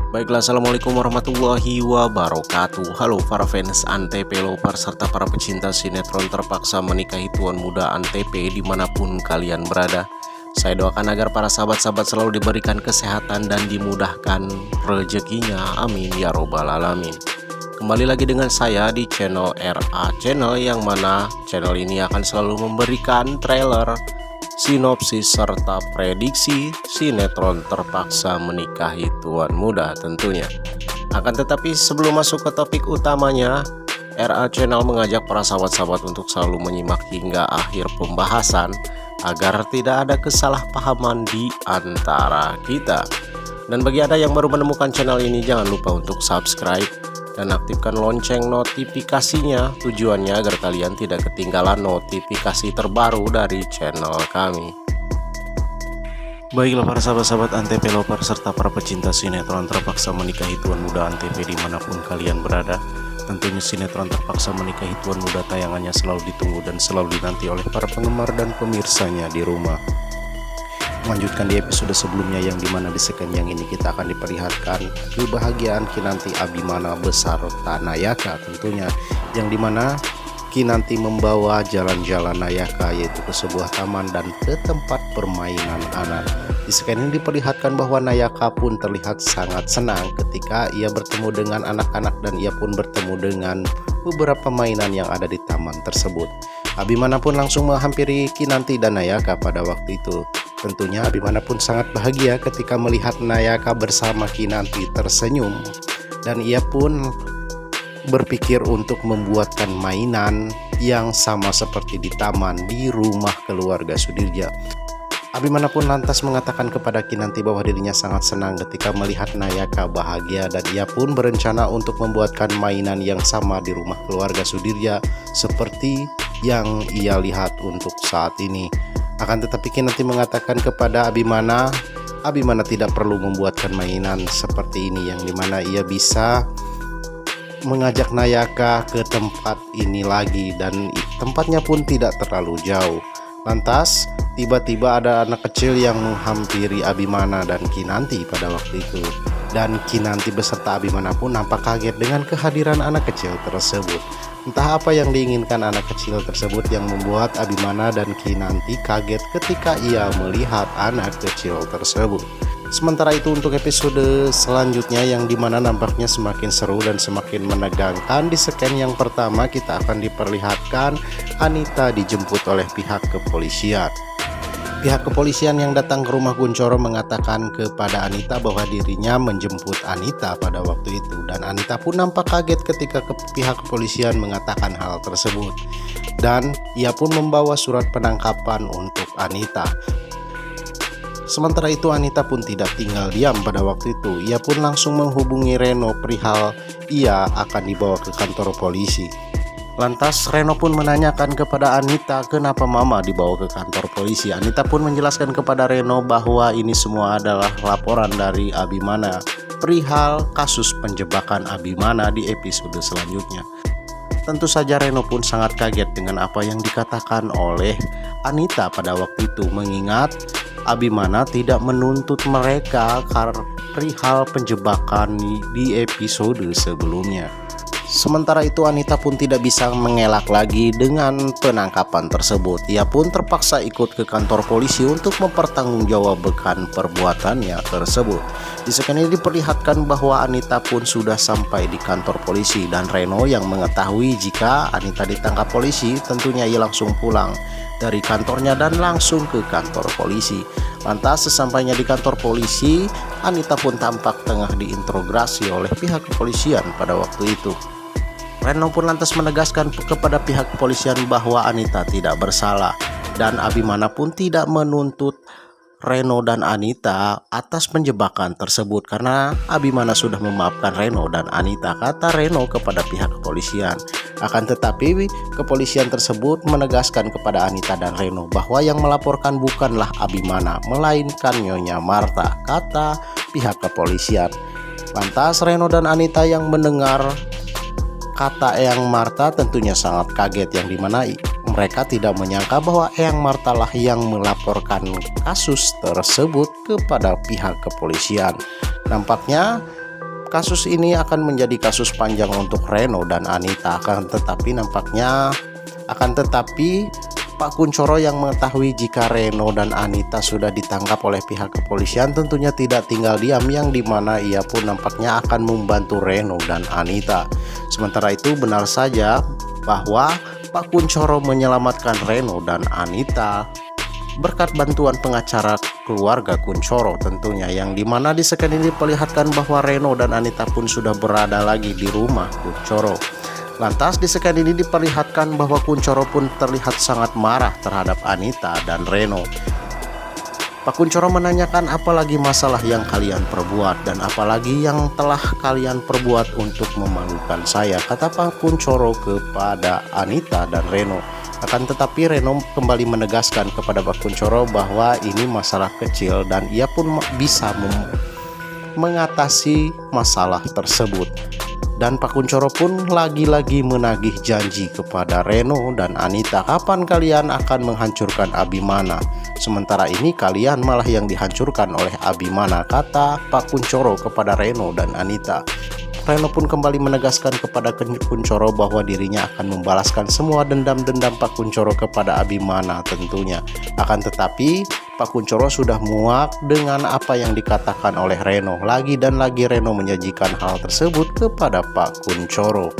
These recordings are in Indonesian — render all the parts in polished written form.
Baiklah, assalamualaikum warahmatullahi wabarakatuh. Halo para fans Antv Lover serta para pecinta sinetron terpaksa menikahi tuan muda Antv dimanapun kalian berada. Saya doakan agar para sahabat-sahabat selalu diberikan kesehatan dan dimudahkan rezekinya, amin ya robbal alamin. Kembali lagi dengan saya di channel RA Channel, yang mana channel ini akan selalu memberikan trailer, sinopsis serta prediksi sinetron terpaksa menikahi tuan muda tentunya. Akan tetapi sebelum masuk ke topik utamanya, RA Channel mengajak para sahabat-sahabat untuk selalu menyimak hingga akhir pembahasan agar tidak ada kesalahpahaman di antara kita. Dan bagi Anda yang baru menemukan channel ini, jangan lupa untuk subscribe dan aktifkan lonceng notifikasinya, tujuannya agar kalian tidak ketinggalan notifikasi terbaru dari channel kami. Baiklah para sahabat-sahabat Antv Lover serta para pecinta sinetron terpaksa menikahi tuan muda Antv dimanapun kalian berada. Tentunya sinetron terpaksa menikahi tuan muda tayangannya selalu ditunggu dan selalu dinanti oleh para penggemar dan pemirsanya di rumah. Melanjutkan di episode sebelumnya, yang dimana di segmen yang ini kita akan diperlihatkan kebahagiaan Kinanti Abimana beserta Nayaka tentunya, yang dimana Kinanti membawa jalan-jalan Nayaka yaitu ke sebuah taman dan ke tempat permainan anak. Di segmen ini diperlihatkan bahwa Nayaka pun terlihat sangat senang ketika ia bertemu dengan anak-anak dan ia pun bertemu dengan beberapa mainan yang ada di taman tersebut. Abimana pun langsung menghampiri Kinanti dan Nayaka pada waktu itu. Tentunya Abimana pun sangat bahagia ketika melihat Nayaka bersama Kinanti tersenyum, dan ia pun berpikir untuk membuatkan mainan yang sama seperti di taman di rumah keluarga Sudirja. Abimana pun lantas mengatakan kepada Kinanti bahwa dirinya sangat senang ketika melihat Nayaka bahagia, dan ia pun berencana untuk membuatkan mainan yang sama di rumah keluarga Sudirja seperti yang ia lihat untuk saat ini. Akan tetapi Kinanti mengatakan kepada Abimana tidak perlu membuatkan mainan seperti ini, yang dimana ia bisa mengajak Nayaka ke tempat ini lagi, dan tempatnya pun tidak terlalu jauh. Lantas tiba-tiba ada anak kecil yang menghampiri Abimana dan Kinanti pada waktu itu, dan Kinanti beserta Abimana pun nampak kaget dengan kehadiran anak kecil tersebut. Entah apa yang diinginkan anak kecil tersebut yang membuat Abimana dan Kinanti kaget ketika ia melihat anak kecil tersebut. Sementara itu untuk episode selanjutnya, yang dimana nampaknya semakin seru dan semakin menegangkan, di segmen yang pertama kita akan diperlihatkan Anita dijemput oleh pihak kepolisian. Pihak kepolisian yang datang ke rumah Kunchoro mengatakan kepada Anita bahwa dirinya menjemput Anita pada waktu itu, dan Anita pun nampak kaget ketika pihak kepolisian mengatakan hal tersebut, dan ia pun membawa surat penangkapan untuk Anita. Sementara itu Anita pun tidak tinggal diam pada waktu itu, ia pun langsung menghubungi Reno perihal ia akan dibawa ke kantor polisi. Lantas Reno pun menanyakan kepada Anita kenapa Mama dibawa ke kantor polisi. Anita pun menjelaskan kepada Reno bahwa ini semua adalah laporan dari Abimana perihal kasus penjebakan Abimana di episode selanjutnya. Tentu saja Reno pun sangat kaget dengan apa yang dikatakan oleh Anita pada waktu itu, mengingat Abimana tidak menuntut mereka perihal penjebakan di episode sebelumnya. Sementara itu Anita pun tidak bisa mengelak lagi dengan penangkapan tersebut. Ia pun terpaksa ikut ke kantor polisi untuk mempertanggungjawabkan perbuatannya tersebut. Di segmen ini diperlihatkan bahwa Anita pun sudah sampai di kantor polisi, dan Reno yang mengetahui jika Anita ditangkap polisi, tentunya ia langsung pulang dari kantornya dan langsung ke kantor polisi. Lantas sesampainya di kantor polisi, Anita pun tampak tengah diinterogasi oleh pihak kepolisian pada waktu itu. Reno pun lantas menegaskan kepada pihak kepolisian bahwa Anita tidak bersalah, dan Abimana pun tidak menuntut Reno dan Anita atas penjebakan tersebut karena Abimana sudah memaafkan Reno dan Anita, kata Reno kepada pihak kepolisian. Akan tetapi kepolisian tersebut menegaskan kepada Anita dan Reno bahwa yang melaporkan bukanlah Abimana melainkan Nyonya Marta, kata pihak kepolisian. Lantas Reno dan Anita yang mendengar kata Eyang Marta tentunya sangat kaget, yang dimana mereka tidak menyangka bahwa Eyang Marta lah yang melaporkan kasus tersebut kepada pihak kepolisian. Nampaknya kasus ini akan menjadi kasus panjang untuk Reno dan Anita. Akan tetapi Pak Kunchoro yang mengetahui jika Reno dan Anita sudah ditangkap oleh pihak kepolisian tentunya tidak tinggal diam, yang dimana ia pun nampaknya akan membantu Reno dan Anita. Sementara itu benar saja bahwa Pak Kunchoro menyelamatkan Reno dan Anita berkat bantuan pengacara keluarga Kunchoro tentunya, yang dimana di sekian ini diperlihatkan bahwa Reno dan Anita pun sudah berada lagi di rumah Kunchoro. Lantas di sekian ini diperlihatkan bahwa Kunchoro pun terlihat sangat marah terhadap Anita dan Reno. Pak Kunchoro menanyakan apalagi masalah yang kalian perbuat dan apalagi yang telah kalian perbuat untuk memalukan saya, kata Pak Kunchoro kepada Anita dan Reno. Akan tetapi Reno kembali menegaskan kepada Pak Kunchoro bahwa ini masalah kecil dan ia pun bisa mengatasi masalah tersebut. Dan Pak Kunchoro pun lagi-lagi menagih janji kepada Reno dan Anita, kapan kalian akan menghancurkan Abimana? Sementara ini kalian malah yang dihancurkan oleh Abimana, kata Pak Kunchoro kepada Reno dan Anita. Reno pun kembali menegaskan kepada Kunchoro bahwa dirinya akan membalaskan semua dendam-dendam Pak Kunchoro kepada Abimana tentunya. Akan tetapi Pak Kunchoro sudah muak dengan apa yang dikatakan oleh Reno. Lagi dan lagi Reno menyajikan hal tersebut kepada Pak Kunchoro.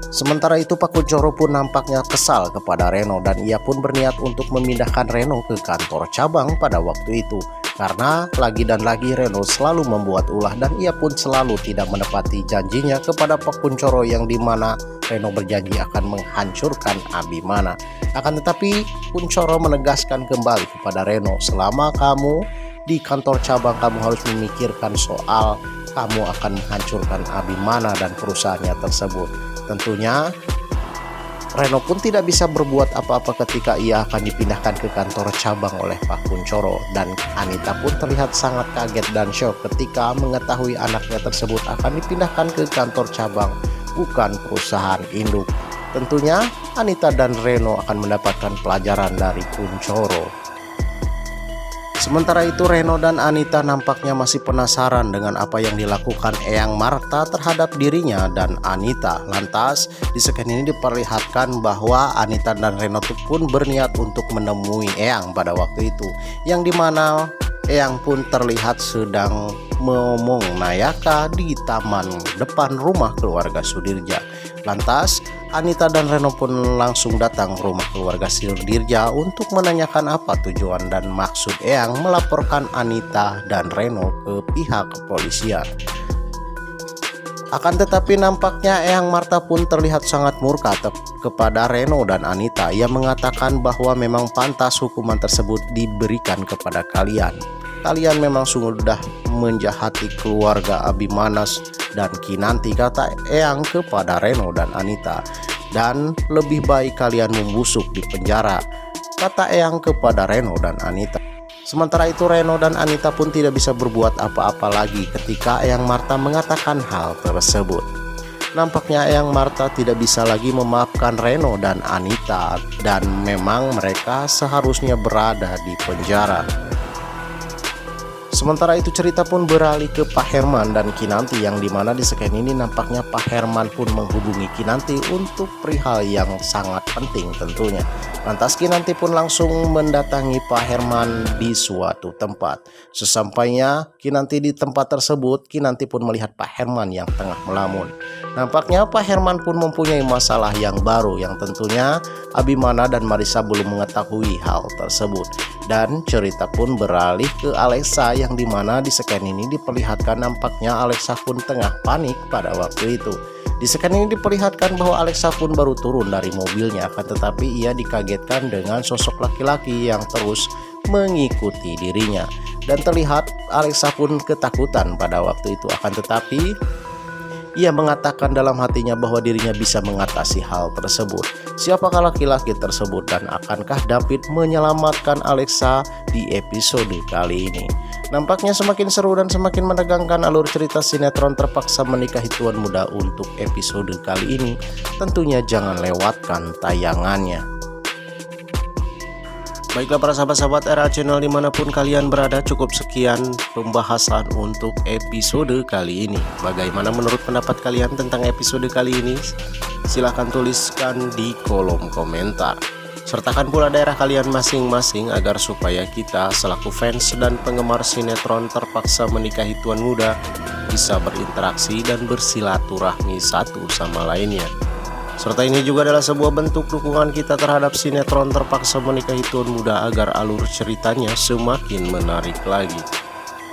Sementara itu Pak Kunchoro pun nampaknya kesal kepada Reno dan ia pun berniat untuk memindahkan Reno ke kantor cabang pada waktu itu. Karena lagi dan lagi Reno selalu membuat ulah dan ia pun selalu tidak menepati janjinya kepada Pak Kunchoro, yang dimana Reno berjanji akan menghancurkan Abimana. Akan tetapi Kunchoro menegaskan kembali kepada Reno, selama kamu di kantor cabang kamu harus memikirkan soal kamu akan menghancurkan Abimana dan perusahaannya tersebut. Tentunya Reno pun tidak bisa berbuat apa-apa ketika ia akan dipindahkan ke kantor cabang oleh Pak Kunchoro, dan Anita pun terlihat sangat kaget dan shock ketika mengetahui anaknya tersebut akan dipindahkan ke kantor cabang, bukan perusahaan induk. Tentunya Anita dan Reno akan mendapatkan pelajaran dari Kunchoro. Sementara itu Reno dan Anita nampaknya masih penasaran dengan apa yang dilakukan Eyang Martha terhadap dirinya dan Anita. Lantas di sekian ini diperlihatkan bahwa Anita dan Reno pun berniat untuk menemui Eyang pada waktu itu, yang dimana Eyang pun terlihat sedang ngomong nayaka di taman depan rumah keluarga Sudirja. Lantas Anita dan Reno pun langsung datang ke rumah keluarga Sudirja untuk menanyakan apa tujuan dan maksud Eyang melaporkan Anita dan Reno ke pihak kepolisian. Akan tetapi nampaknya Eyang Martha pun terlihat sangat murka kepada Reno dan Anita. Ia mengatakan bahwa memang pantas hukuman tersebut diberikan kepada kalian. Kalian memang sudah menjahati keluarga Abimanas dan Kinanti, kata Eyang kepada Reno dan Anita. Dan lebih baik kalian membusuk di penjara, kata Eyang kepada Reno dan Anita. Sementara itu Reno dan Anita pun tidak bisa berbuat apa-apa lagi ketika Eyang Martha mengatakan hal tersebut. Nampaknya Eyang Martha tidak bisa lagi memaafkan Reno dan Anita, dan memang mereka seharusnya berada di penjara. Sementara itu cerita pun beralih ke Pak Herman dan Kinanti, yang dimana di sekian ini nampaknya Pak Herman pun menghubungi Kinanti untuk perihal yang sangat penting tentunya. Lantas Kinanti pun langsung mendatangi Pak Herman di suatu tempat. Sesampainya Kinanti di tempat tersebut, Kinanti pun melihat Pak Herman yang tengah melamun. Nampaknya Pak Herman pun mempunyai masalah yang baru, yang tentunya Abimana dan Marissa belum mengetahui hal tersebut. Dan cerita pun beralih ke Alexa, yang dimana di scan ini diperlihatkan nampaknya Alexa pun tengah panik pada waktu itu. Di scan ini diperlihatkan bahwa Alexa pun baru turun dari mobilnya, akan tetapi ia dikagetkan dengan sosok laki-laki yang terus mengikuti dirinya. Dan terlihat Alexa pun ketakutan pada waktu itu, akan tetapi ia mengatakan dalam hatinya bahwa dirinya bisa mengatasi hal tersebut. Siapakah laki-laki tersebut dan akankah David menyelamatkan Alexa di episode kali ini? Nampaknya semakin seru dan semakin menegangkan alur cerita sinetron Terpaksa Menikahi Tuan Muda untuk episode kali ini. Tentunya jangan lewatkan tayangannya. Baiklah para sahabat-sahabat RA Channel dimanapun kalian berada, cukup sekian pembahasan untuk episode kali ini. Bagaimana menurut pendapat kalian tentang episode kali ini? Silahkan tuliskan di kolom komentar. Sertakan pula daerah kalian masing-masing agar supaya kita selaku fans dan penggemar sinetron Terpaksa Menikahi Tuan Muda bisa berinteraksi dan bersilaturahmi satu sama lainnya. Serta ini juga adalah sebuah bentuk dukungan kita terhadap sinetron Terpaksa Menikahi Tuan Muda agar alur ceritanya semakin menarik lagi.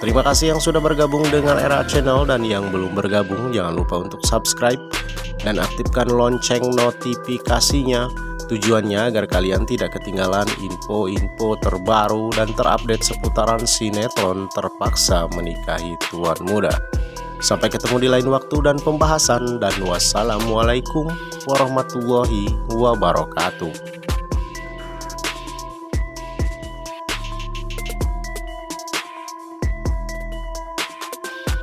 Terima kasih yang sudah bergabung dengan RA Channel, dan yang belum bergabung jangan lupa untuk subscribe dan aktifkan lonceng notifikasinya. Tujuannya agar kalian tidak ketinggalan info-info terbaru dan terupdate seputaran sinetron Terpaksa Menikahi Tuan Muda. Sampai ketemu di lain waktu dan pembahasan, dan wassalamualaikum warahmatullahi wabarakatuh.